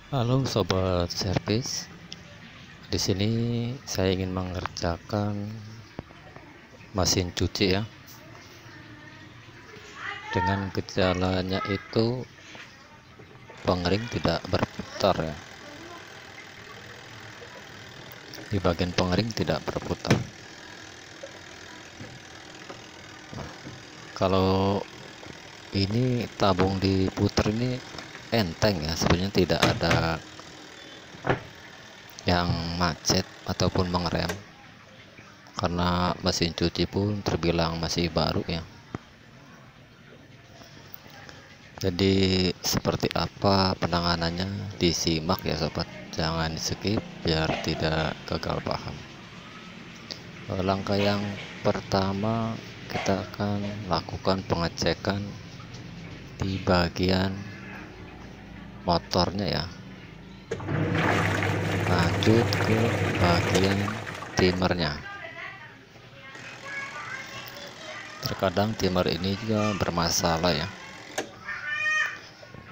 Halo sobat servis, di sini saya ingin mengerjakan mesin cuci ya. Dengan gejalanya itu pengering tidak berputar ya. Di bagian pengering tidak berputar. Kalau ini tabung diputar ini enteng ya, sebenarnya tidak ada yang macet ataupun mengerem, karena mesin cuci pun terbilang masih baru ya. Jadi seperti apa penanganannya, disimak ya sobat, jangan di skip biar tidak gagal paham. Langkah yang pertama, kita akan lakukan pengecekan di bagian motornya ya, lanjut ke bagian timernya. Terkadang timer ini juga bermasalah ya,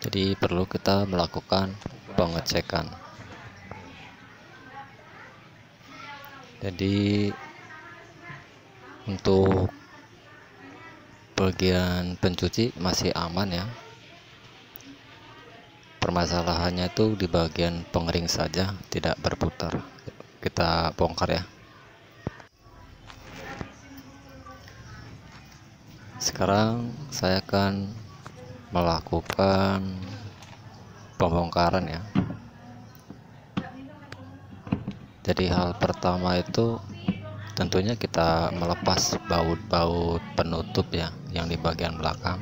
jadi perlu kita melakukan pengecekan. Jadi untuk bagian pencuci masih aman ya, permasalahannya itu di bagian pengering saja tidak berputar. Kita bongkar ya. Sekarang saya akan melakukan pembongkaran ya. Jadi hal pertama itu tentunya kita melepas baut-baut penutup ya, yang di bagian belakang.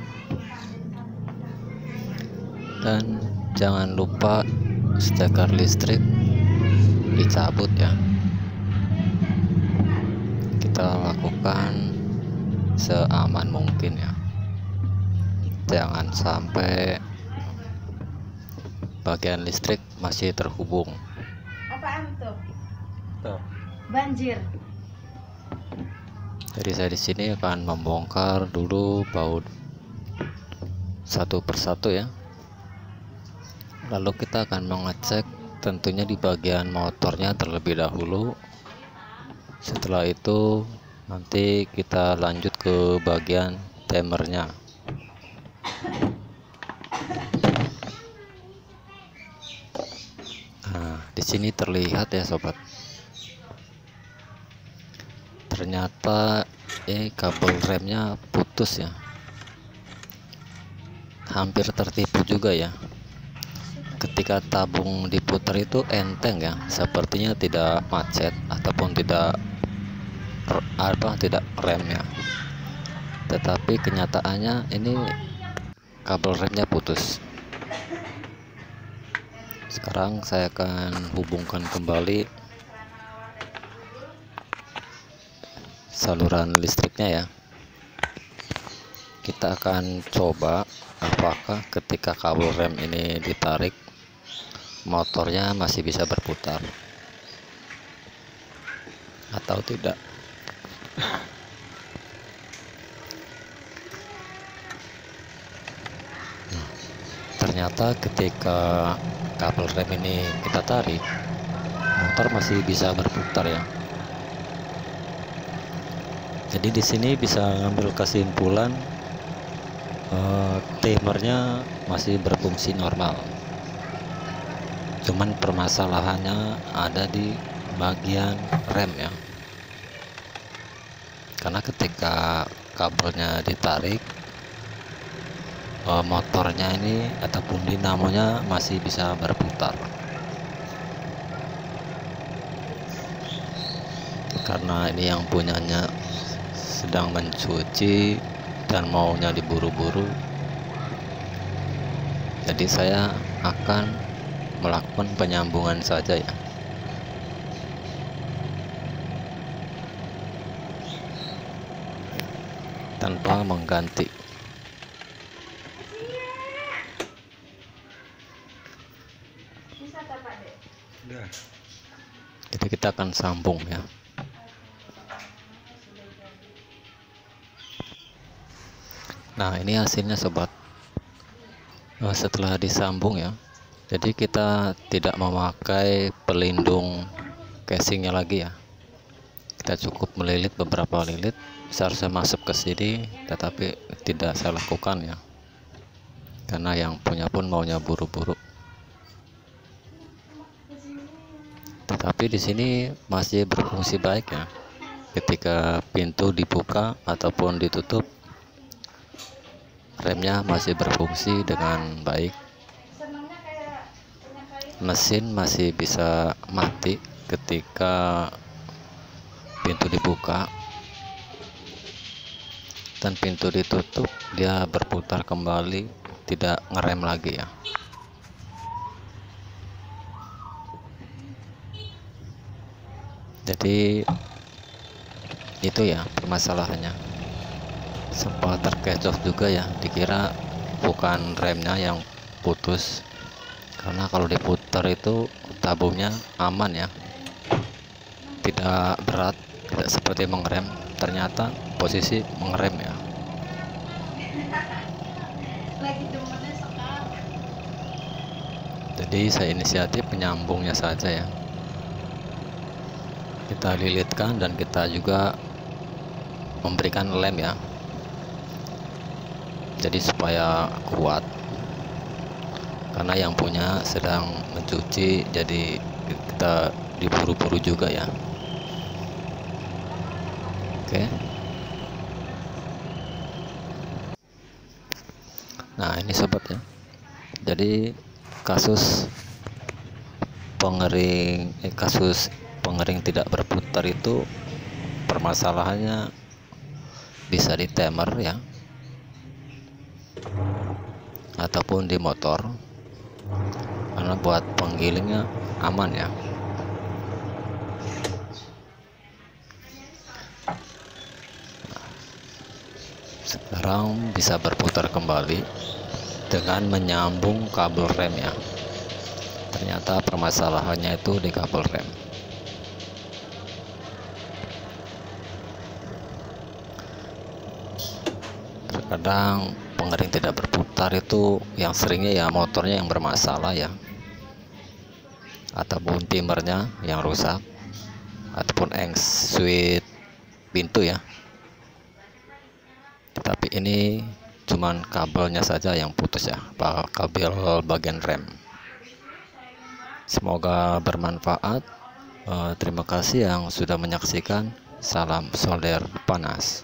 Dan jangan lupa steker listrik dicabut ya. Kita lakukan seaman mungkin ya, jangan sampai bagian listrik masih terhubung. Apaan tuh? Tuh. Banjir. Jadi saya di sini akan membongkar dulu baut satu persatu ya. Lalu kita akan mengecek tentunya di bagian motornya terlebih dahulu. Setelah itu nanti kita lanjut ke bagian timernya. Nah, di sini terlihat ya sobat. Ternyata kabel remnya putus ya. Hampir tertipu juga ya. Ketika tabung diputar itu enteng ya, sepertinya tidak macet ataupun tidak rem ya. Tetapi kenyataannya ini kabel remnya putus. Sekarang saya akan hubungkan kembali saluran listriknya ya. Kita akan coba apakah ketika kabel rem ini ditarik motornya masih bisa berputar atau tidak. Ternyata ketika kabel rem ini kita tarik, motor masih bisa berputar ya. Jadi di sini bisa ngambil kesimpulan timernya masih berfungsi normal. Cuman permasalahannya ada di bagian rem ya. Karena ketika kabelnya ditarik, motornya ini ataupun dinamonya masih bisa berputar. Karena ini yang punyanya sedang mencuci dan maunya diburu-buru, jadi saya akan melakukan penyambungan saja ya. Tanpa mengganti. Jadi kita akan sambung ya. Nah, ini hasilnya sobat. Setelah disambung ya, Jadi kita tidak memakai pelindung casingnya lagi ya. Kita cukup melilit beberapa lilit, seharusnya masuk ke sini, tetapi tidak saya lakukan ya, karena yang punya pun maunya buru-buru. Tetapi di sini masih berfungsi baik ya. Ketika pintu dibuka ataupun ditutup, remnya masih berfungsi dengan baik. Mesin masih bisa mati ketika pintu dibuka, dan pintu ditutup dia berputar kembali, tidak ngerem lagi ya. Jadi itu ya permasalahannya. Sempat terkecoh juga ya, dikira bukan remnya yang putus, karena kalau diputar itu tabungnya aman ya, tidak berat, tidak seperti mengerem. Ternyata posisi mengerem ya. Jadi saya inisiatif menyambungnya saja ya. Kita lilitkan dan kita juga memberikan lem ya, jadi supaya kuat, karena yang punya sedang mencuci, jadi kita diburu-buru juga ya. Oke. Nah ini sobat ya, jadi kasus pengering tidak berputar itu permasalahannya bisa di timer ya, ataupun di motor, karena buat penggilingnya aman ya. Sekarang bisa berputar kembali dengan menyambung kabel rem ya. Ternyata permasalahannya itu di kabel rem. Terkadang pengering tidak berputar itu yang seringnya ya motornya yang bermasalah ya, ataupun timernya yang rusak, ataupun switch pintu ya. Tetapi ini cuman kabelnya saja yang putus ya, kabel bagian rem. Semoga bermanfaat. Terima kasih yang sudah menyaksikan. Salam solder panas.